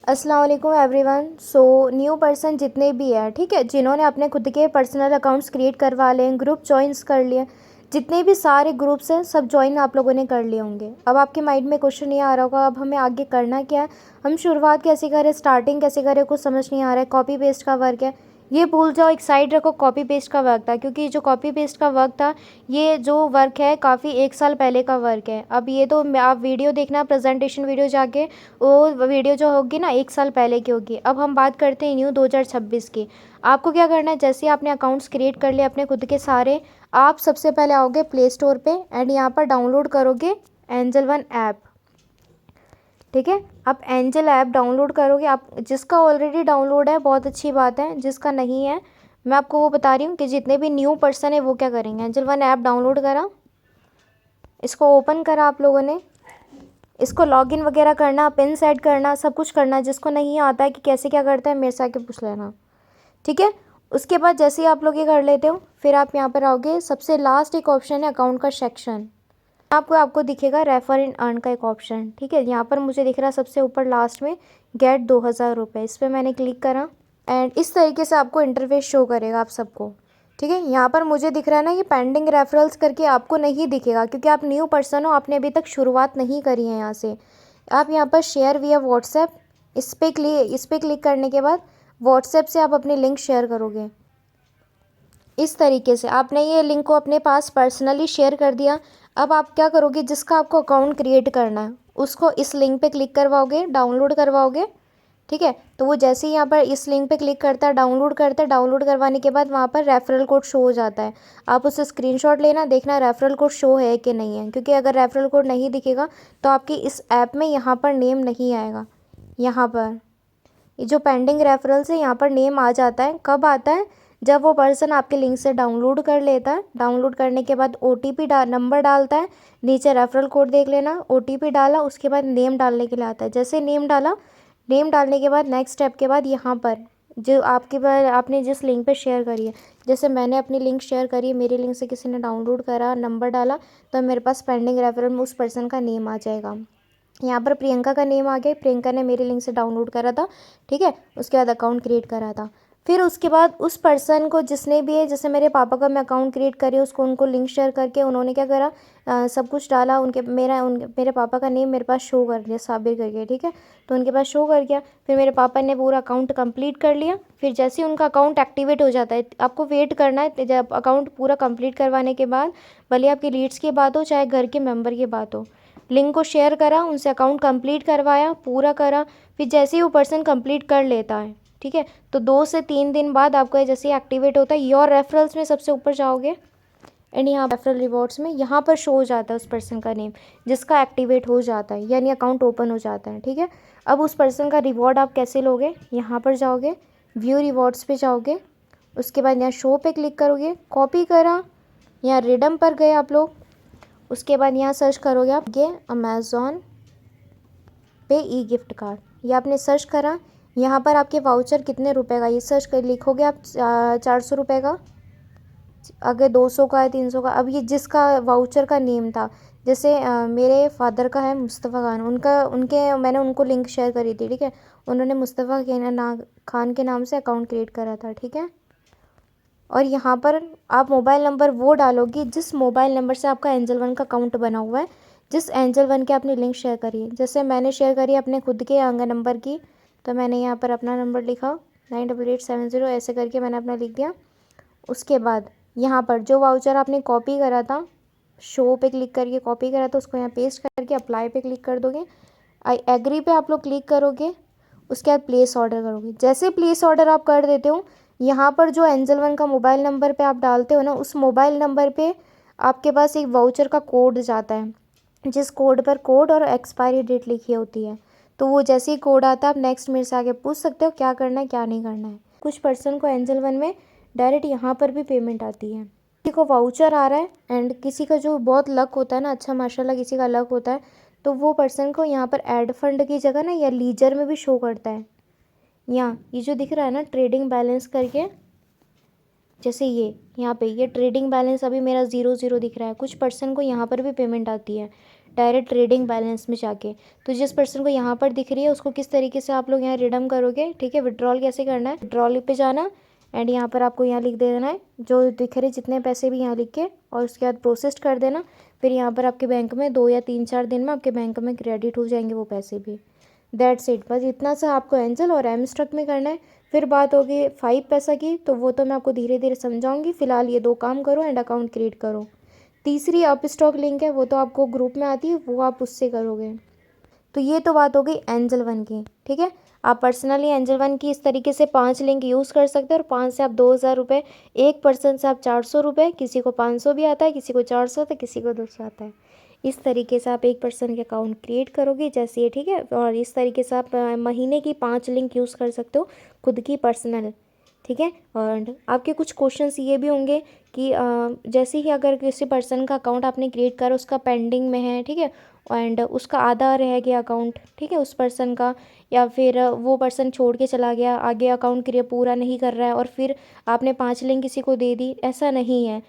अस्सलाम वालेकुम everyone. So new person जितने भी हैं, ठीक है, जिन्होंने अपने खुद के पर्सनल अकाउंट्स क्रिएट करवा लें, ग्रुप ज्वाइंस कर लिए, जितने भी सारे ग्रुप्स हैं सब ज्वाइन आप लोगों ने कर लिए होंगे। अब आपके माइंड में क्वेश्चन नहीं आ रहा होगा अब हमें आगे करना क्या है, हम शुरुआत कैसे करें, स्टार्टिंग कैसे करें, कुछ समझ नहीं आ रहा है, कॉपी पेस्ट का वर्क है। ये भूल जाओ, एक साइड रखो, कॉपी पेस्ट का वर्क था, क्योंकि जो कॉपी पेस्ट का वर्क था ये जो वर्क है काफ़ी 1 साल पहले का वर्क है। अब ये तो आप वीडियो देखना, प्रेजेंटेशन वीडियो जाके, वो वीडियो जो होगी ना 1 साल पहले की होगी। अब हम बात करते हैं न्यू 2026 की। आपको क्या करना है, जैसे ही आपने अकाउंट्स क्रिएट कर लिए अपने खुद के सारे, आप सबसे पहले आओगे प्ले स्टोर पे एंड यहाँ पर डाउनलोड करोगे एंजल वन ऐप। ठीक है, आप एंजल ऐप डाउनलोड करोगे। आप जिसका ऑलरेडी डाउनलोड है बहुत अच्छी बात है, जिसका नहीं है मैं आपको वो बता रही हूँ कि जितने भी न्यू पर्सन है वो क्या करेंगे। एंजल वन ऐप डाउनलोड करा, इसको ओपन करा आप लोगों ने, इसको लॉगिन वगैरह करना, पिन सेट करना, सब कुछ करना। जिसको नहीं आता है कि कैसे क्या करता है मेरे से आके पूछ लेना, ठीक है। उसके बाद जैसे ही आप लोग ये कर लेते हो फिर आप यहाँ पर आओगे, सबसे लास्ट एक ऑप्शन है अकाउंट का सेक्शन। आपको दिखेगा रेफर एंड अर्न का एक ऑप्शन, ठीक है। यहाँ पर मुझे दिख रहा है सबसे ऊपर लास्ट में गेट 2000 रुपये, इस पर मैंने क्लिक करा एंड इस तरीके से आपको इंटरफेस शो करेगा आप सबको, ठीक है। यहाँ पर मुझे दिख रहा है ना ये पेंडिंग रेफरल्स करके, आपको नहीं दिखेगा क्योंकि आप न्यू पर्सन हो, आपने अभी तक शुरुआत नहीं करी है। यहाँ से आप यहाँ पर शेयर विया व्हाट्सएप, इस पर क्लिक करने के बाद व्हाट्सएप से आप अपनी लिंक शेयर करोगे। इस तरीके से आपने ये लिंक को अपने पास पर्सनली शेयर कर दिया। अब आप क्या करोगे, जिसका आपको अकाउंट क्रिएट करना है उसको इस लिंक पे क्लिक करवाओगे, डाउनलोड करवाओगे, ठीक है। तो वो जैसे ही यहाँ पर इस लिंक पे क्लिक करता है, डाउनलोड करता है, डाउनलोड करवाने के बाद वहाँ पर रेफरल कोड शो हो जाता है। आप उसे स्क्रीनशॉट लेना, देखना रेफरल कोड शो है कि नहीं है, क्योंकि अगर रेफरल कोड नहीं दिखेगा तो आपकी इस ऐप में यहाँ पर नेम नहीं आएगा। यहाँ पर ये जो पेंडिंग रेफरल्स है यहाँ पर नेम आ जाता है। कब आता है, जब वो पर्सन आपके लिंक से डाउनलोड कर लेता है, डाउनलोड करने के बाद OTP नंबर डालता है, नीचे रेफरल कोड देख लेना, OTP डाला, उसके बाद नेम डालने के लिए आता है। जैसे नेम डाला, नेम डालने के बाद नेक्स्ट स्टेप के बाद यहाँ पर जो आपने जिस लिंक पे शेयर करी है, जैसे मैंने अपनी लिंक शेयर करी है, मेरी लिंक से किसी ने डाउनलोड करा, नंबर डाला, तो मेरे पास पेंडिंग रेफरल में उस पर्सन का नेम आ जाएगा। यहाँ पर प्रियंका का नेम आ गया, प्रियंका ने मेरे लिंक से डाउनलोड करा था, ठीक है। उसके बाद अकाउंट क्रिएट करा था। फिर उसके बाद उस पर्सन को जिसने भी है, जैसे मेरे पापा का मैं अकाउंट क्रिएट करी उसको, उनको लिंक शेयर करके उन्होंने क्या करा, सब कुछ डाला, मेरे पापा का नेम मेरे पास शो कर दिया साबिर करके, ठीक है। तो उनके पास शो कर गया, फिर मेरे पापा ने पूरा अकाउंट कंप्लीट कर लिया। फिर जैसे ही उनका अकाउंट एक्टिवेट हो जाता है, आपको वेट करना है, जब अकाउंट पूरा कंप्लीट करवाने के बाद, भले आपकी लीड्स की बात हो चाहे घर के मेम्बर की बात हो, लिंक को शेयर करा, उनसे अकाउंट कंप्लीट करवाया, पूरा करा। फिर जैसे ही वो पर्सन कंप्लीट कर लेता है, ठीक है, तो 2 से 3 दिन बाद आपका जैसे ही एक्टिवेट होता है, योर रेफरल्स में सबसे ऊपर जाओगे एंड यहाँ रेफरल रिवॉर्ड्स में यहाँ पर शो हो जाता है उस पर्सन का नेम जिसका एक्टिवेट हो जाता है, यानी अकाउंट ओपन हो जाता है, ठीक है। अब उस पर्सन का रिवॉर्ड आप कैसे लोगे, यहाँ पर जाओगे, व्यू रिवॉर्ड्स पे जाओगे, उसके बाद यहाँ शो पे क्लिक करोगे, कॉपी करा, यहाँ रिडम पर गए आप लोग, उसके बाद यहाँ सर्च करोगे आप ये अमेज़ॉन पे ई गिफ्ट कार्ड, ये आपने सर्च करा। यहाँ पर आपके वाउचर कितने रुपए का, ये सर्च कर लिखोगे आप 400 रुपये का, अगर 200 का है, 300 का। अब ये जिसका वाउचर का नेम था, जैसे मेरे फादर का है मुस्तफ़ा खान, मैंने उनको लिंक शेयर करी थी, ठीक है। उन्होंने मुस्तफ़ा खान के नाम से अकाउंट क्रिएट करा था, ठीक है। और यहाँ पर आप मोबाइल नंबर वो डालोगी जिस मोबाइल नंबर से आपका एंजल वन का अकाउंट बना हुआ है, जिस एंजल वन के आपने लिंक शेयर करी है। जैसे मैंने शेयर करी अपने खुद के नंबर की, तो मैंने यहाँ पर अपना नंबर लिखा 98870, ऐसे करके मैंने अपना लिख दिया। उसके बाद यहाँ पर जो वाउचर आपने कॉपी करा था, शो पे क्लिक करके कॉपी करा था, उसको यहाँ पेस्ट करके अप्लाई पे क्लिक कर दोगे, आई एग्री पे आप लोग क्लिक करोगे, उसके बाद प्लेस ऑर्डर करोगे। जैसे प्लेस ऑर्डर आप कर देते हो, यहाँ पर जो एंजल वन का मोबाइल नंबर पे आप डालते हो ना, उस मोबाइल नंबर पे आपके पास एक वाउचर का कोड जाता है, जिस कोड पर कोड और एक्सपायरी डेट लिखी होती है। तो वो जैसे ही कोड आता है आप नेक्स्ट मेरे से आगे पूछ सकते हो क्या करना है क्या नहीं करना है। कुछ पर्सन को एंजल वन में डायरेक्ट यहाँ पर भी पेमेंट आती है, किसी को वाउचर आ रहा है एंड किसी का जो बहुत लक होता है ना, अच्छा माशाल्लाह किसी का लक होता है, तो वो पर्सन को यहाँ पर ऐड फंड की जगह ना या लीजर में भी शो करता है। यहाँ ये जो दिख रहा है ना ट्रेडिंग बैलेंस करके, जैसे यहाँ पे ये ट्रेडिंग बैलेंस अभी मेरा 0 0 दिख रहा है। कुछ पर्सन को यहाँ पर भी पेमेंट आती है, डायरेक्ट ट्रेडिंग बैलेंस में जाके। तो जिस पर्सन को यहाँ पर दिख रही है उसको किस तरीके से आप लोग यहाँ रिडीम करोगे, ठीक है। विड्रॉल कैसे करना है, विड्रॉल पे जाना एंड यहाँ पर आपको यहाँ लिख देना है जो दिख रहे जितने पैसे भी यहाँ लिख के, और उसके बाद प्रोसेस कर देना। फिर यहाँ पर आपके बैंक में 2 या 3-4 दिन में आपके बैंक में क्रेडिट हो जाएंगे वो पैसे भी। दैट्स इट, बस इतना सा आपको एंजल और एम स्टॉक में करना है। फिर बात होगी 5 पैसा की, तो वो तो मैं आपको धीरे धीरे समझाऊंगी। फिलहाल ये 2 काम करो एंड अकाउंट क्रिएट करो। तीसरी अप स्टॉक लिंक है, वो तो आपको ग्रुप में आती है, वो आप उससे करोगे। तो ये तो बात हो गई एंजल 1 की, ठीक है। आप पर्सनली एंजल 1 की इस तरीके से 5 लिंक यूज़ कर सकते हो और 5 से आप 2,000 रुपये, एक पर्सन से आप 400 रुपये, किसी को 500 भी आता है, किसी को 400 आता है, किसी को 200 आता है। इस तरीके से आप एक पर्सन के अकाउंट क्रिएट करोगे जैसे ये, ठीक है। और इस तरीके से आप महीने की 5 लिंक यूज़ कर सकते हो खुद की पर्सनल, ठीक है। और आपके कुछ क्वेश्चंस ये भी होंगे कि जैसे ही अगर किसी पर्सन का अकाउंट आपने क्रिएट करा, उसका पेंडिंग में है, ठीक है, एंड उसका आधा रह गया अकाउंट, ठीक है, उस पर्सन का, या फिर वो पर्सन छोड़ के चला गया, आगे अकाउंट क्रिएट पूरा नहीं कर रहा है और फिर आपने 5 लिंक किसी को दे दी, ऐसा नहीं है।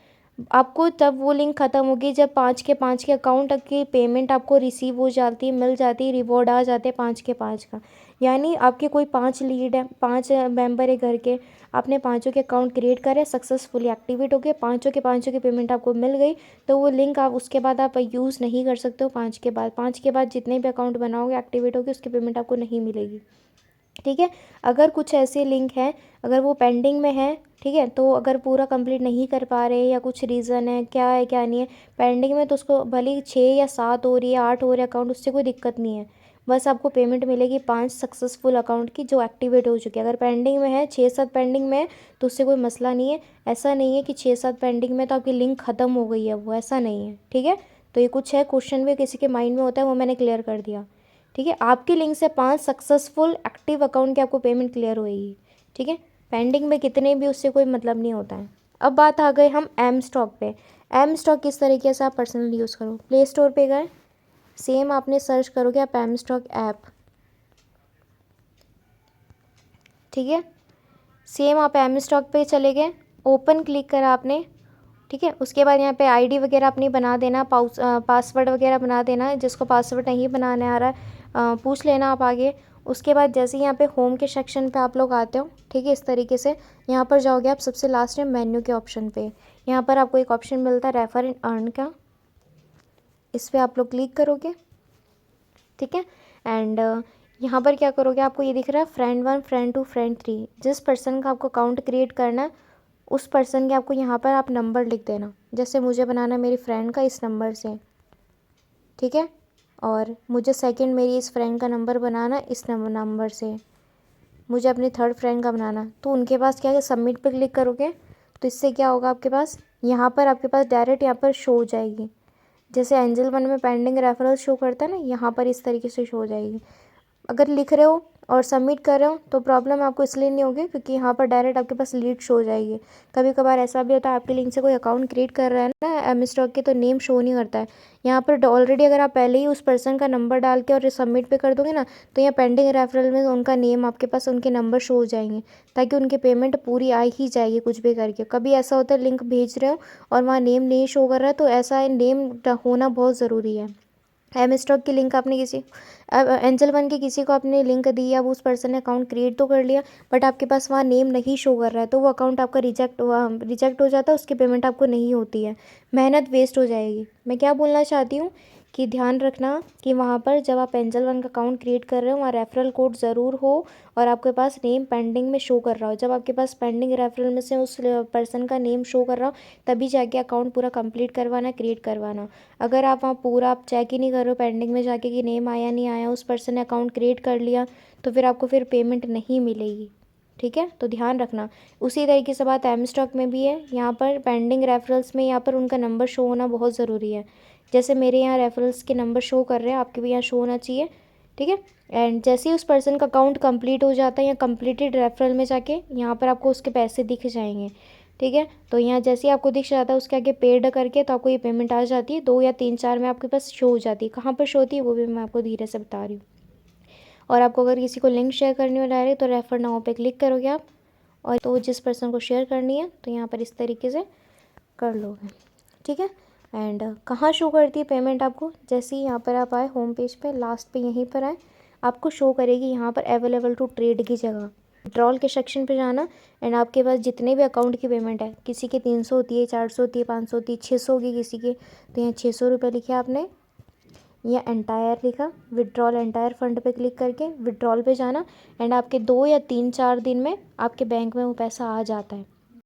आपको तब वो लिंक ख़त्म होगी जब 5 के अकाउंट की पेमेंट आपको रिसीव हो जाती है, मिल जाती है, रिवॉर्ड आ जाते हैं 5 का। यानी आपके कोई 5 लीड है, 5 मेंबर है घर के, आपने 5 के अकाउंट क्रिएट करे, सक्सेसफुली एक्टिवेट हो गए, 5 की पेमेंट आपको मिल गई, तो वो लिंक आप उसके बाद आप यूज़ नहीं कर सकते हो। 5 के बाद जितने भी अकाउंट बनाओगे, एक्टिवेट होगे, उसकी पेमेंट आपको नहीं मिलेगी, ठीक है। अगर कुछ ऐसे लिंक हैं, अगर वो पेंडिंग में है, ठीक है, तो अगर पूरा कंप्लीट नहीं कर पा रहे या कुछ रीज़न है, क्या है क्या नहीं है, पेंडिंग में, तो उसको भले ही 6 या 7 हो रही है, 8 हो रही है अकाउंट, उससे कोई दिक्कत नहीं है। बस आपको पेमेंट मिलेगी 5 सक्सेसफुल अकाउंट की जो एक्टिवेट हो चुकी है। अगर पेंडिंग में है, 6-7 पेंडिंग में है, तो उससे कोई मसला नहीं है। ऐसा नहीं है कि 6-7 पेंडिंग में तो आपकी लिंक ख़त्म हो गई है, वो ऐसा नहीं है, ठीक है। तो ये कुछ है क्वेश्चन भी किसी के माइंड में होता है, वो मैंने क्लियर कर दिया, ठीक है। आपके लिंक से 5 सक्सेसफुल एक्टिव अकाउंट की आपको पेमेंट क्लियर होएगी, ठीक है। पेंडिंग में कितने भी, उससे कोई मतलब नहीं होता है। अब बात आ गई हम एम स्टॉक पे। एम स्टॉक किस तरीके से आप पर्सनली यूज़ करो, प्ले स्टोर पे गए, सेम आपने सर्च करोगे आप एम स्टॉक ऐप, ठीक है। सेम आप एम स्टॉक पे चले गए, ओपन क्लिक करा आपने, ठीक है। उसके बाद यहाँ पे आईडी वगैरह अपनी बना देना, पासवर्ड वगैरह बना देना, जिसको पासवर्ड नहीं बनाने आ रहा है पूछ लेना आप आगे। उसके बाद जैसे यहाँ पे होम के सेक्शन पे आप लोग आते हो, ठीक है, इस तरीके से यहाँ पर जाओगे आप सबसे लास्ट में मेन्यू के ऑप्शन पे। यहाँ पर आपको एक ऑप्शन मिलता है रेफर एंड अर्न का, इस पर आप लोग क्लिक करोगे, ठीक है। एंड यहाँ पर क्या करोगे, आपको ये दिख रहा है फ्रेंड 1, फ्रेंड 2, फ्रेंड 3। जिस पर्सन का आपको अकाउंट क्रिएट करना है उस पर्सन के आपको यहाँ पर आप नंबर लिख देना। जैसे मुझे बनाना है मेरी फ्रेंड का इस नंबर से, ठीक है, और मुझे सेकंड मेरी इस फ्रेंड का नंबर बनाना इस नंबर से, मुझे अपनी थर्ड फ्रेंड का बनाना। तो उनके पास क्या है, सबमिट पे क्लिक करोगे तो इससे क्या होगा, आपके पास यहाँ पर आपके पास डायरेक्ट यहाँ पर शो हो जाएगी। जैसे एंजल 1 में पेंडिंग रेफरल शो करता है ना, यहाँ पर इस तरीके से शो हो जाएगी। अगर लिख रहे हो और सबमिट कर रहे हो तो प्रॉब्लम आपको इसलिए नहीं होगी क्योंकि यहाँ पर डायरेक्ट आपके पास लीड शो हो जाएगी। कभी कभार ऐसा भी होता है आपके लिंक से कोई अकाउंट क्रिएट कर रहा है ना एम स्टॉक के, तो नेम शो नहीं करता है यहाँ पर ऑलरेडी। अगर आप पहले ही उस पर्सन का नंबर डाल के और सबमिट पे कर दोगे ना, तो यहाँ पेंडिंग रेफरल में उनका नेम आपके पास, उनके नंबर शो हो जाएंगे, ताकि उनकी पेमेंट पूरी आ ही जाएगी कुछ भी करके। कभी ऐसा होता है लिंक भेज रहे हो और वहाँ नेम नहीं शो कर रहा है, तो ऐसा नेम होना बहुत ज़रूरी है। एम स्टॉक की लिंक आपने किसी, अब एंजल 1 की किसी को आपने लिंक दी, अब उस पर्सन ने अकाउंट क्रिएट तो कर लिया बट आपके पास वहाँ नेम नहीं शो कर रहा है, तो वो अकाउंट आपका रिजेक्ट हो जाता है, उसकी पेमेंट आपको नहीं होती है, मेहनत वेस्ट हो जाएगी। मैं क्या बोलना चाहती हूँ कि ध्यान रखना कि वहाँ पर जब आप एंजल 1 का अकाउंट क्रिएट कर रहे हो वहाँ रेफरल कोड ज़रूर हो और आपके पास नेम पेंडिंग में शो कर रहा हो। जब आपके पास पेंडिंग रेफरल में से उस पर्सन का नेम शो कर रहा हो तभी जाके अकाउंट पूरा कंप्लीट करवाना, क्रिएट करवाना। अगर आप वहाँ पूरा आप चेक ही नहीं कर रहे हो पेंडिंग में जाके कि नेम आया नहीं आया, उस पर्सन ने अकाउंट क्रिएट कर लिया, तो फिर आपको फिर पेमेंट नहीं मिलेगी, ठीक है। तो ध्यान रखना। उसी तरीके से बात एम स्टॉक में भी है, यहाँ पर पेंडिंग रेफरल्स में यहाँ पर उनका नंबर शो होना बहुत ज़रूरी है। जैसे मेरे यहाँ रेफरल्स के नंबर शो कर रहे हैं, आपके भी यहाँ शो होना चाहिए, ठीक है। एंड जैसे ही उस पर्सन का अकाउंट कंप्लीट हो जाता है या कंप्लीटेड रेफरल में जाके यहाँ पर आपको उसके पैसे दिख जाएंगे, ठीक है। तो यहाँ जैसे ही आपको दिख जाता है उसके आगे पेड करके, तो आपको ये पेमेंट आ जाती है, 2 या 3-4 में आपके पास शो हो जाती है। कहाँ पर शो होती है वो भी मैं आपको धीरे से बता रही हूँ। और आपको अगर किसी को लिंक शेयर करनी हो डायरेक्ट, तो रेफर नाउ पे क्लिक करोगे आप, और तो जिस पर्सन को शेयर करनी है तो यहाँ पर इस तरीके से कर लोगे, ठीक है। एंड कहाँ शो करती है पेमेंट आपको, जैसे ही यहाँ पर आप आए होम पेज पे, लास्ट पे यहीं पर आए, आपको शो करेगी यहाँ पर अवेलेबल टू ट्रेड की जगह। विड्रॉल के सेक्शन पे जाना एंड आपके पास जितने भी अकाउंट की पेमेंट है, किसी की 300 होती है, 400 होती है, 500 होती है, 600 होगी किसी की, तो यहाँ 600 रुपये लिखे आपने, या एंटायर लिखा, विड्रॉल एंटायर फंड पे क्लिक करके विड्रॉल पे जाना एंड आपके 2 या 3-4 दिन में आपके बैंक में वो पैसा आ जाता है।